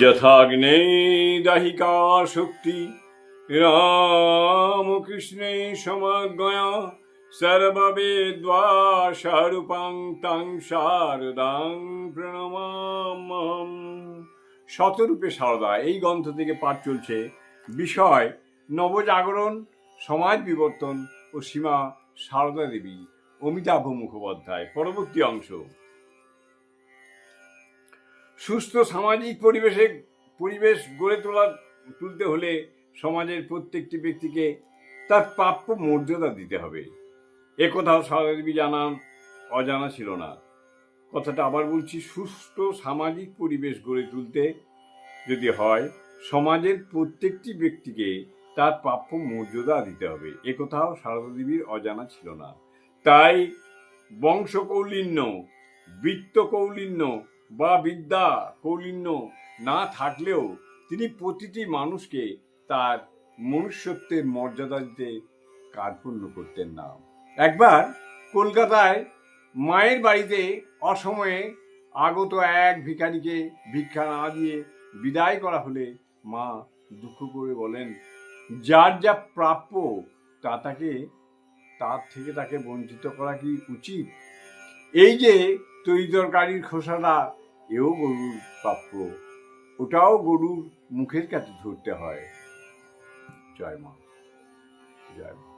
যথাগ্নে দাহিকা শক্তি রামকৃষ্ণে সমজ্ঞয়া সর্ববেদ্বাসারূপাং তং শারদাং প্রণমাম্যহম। শতরূপে সারদা এই গ্রন্থ থেকে পাঠ চলছে। বিষয় নবজাগরণ, সমাজ বিবর্তন ও সীমা সারদা দেবী, অমিতাভ মুখোপাধ্যায়। পরবর্তী অংশ। সুস্থ সামাজিক পরিবেশ গড়ে তুলতে হলে সমাজের প্রত্যেকটি ব্যক্তিকে তার প্রাপ্য মর্যাদা দিতে হবে। একথাও সারদা দেবী অজানা ছিল না। কথাটা আবার বলছি, সুস্থ সামাজিক পরিবেশ গড়ে তুলতে যদি হয়, সমাজের প্রত্যেকটি ব্যক্তিকে তার প্রাপ্য মর্যাদা দিতে হবে। একথাও সারদা দেবীর অজানা ছিল না। তাই বংশ কৌলিন্য, বৃত্ত কৌলিন্য বা বিদ্যা কৌলিন্য না থাকলেও তিনি প্রতিটি মানুষকে তার মনুষ্যত্বের মর্যাদা দিতে কার্পণ্য করতেন না। একবার কলকাতায় মায়ের বাড়িতে অসময়ে আগত এক ভিখারিকে ভিক্ষা না দিয়ে বিদায় করা হলে মা দুঃখ করে বলেন, যার যা প্রাপ্য তার থেকে তাকে বঞ্চিত করা কি উচিত? এই যে তরিতরকারির খোসাটা, এও গরুর প্রাপ্য, ওটাও গরুর মুখের কাছে ধরতে হয়। জয় মা, জয় মা।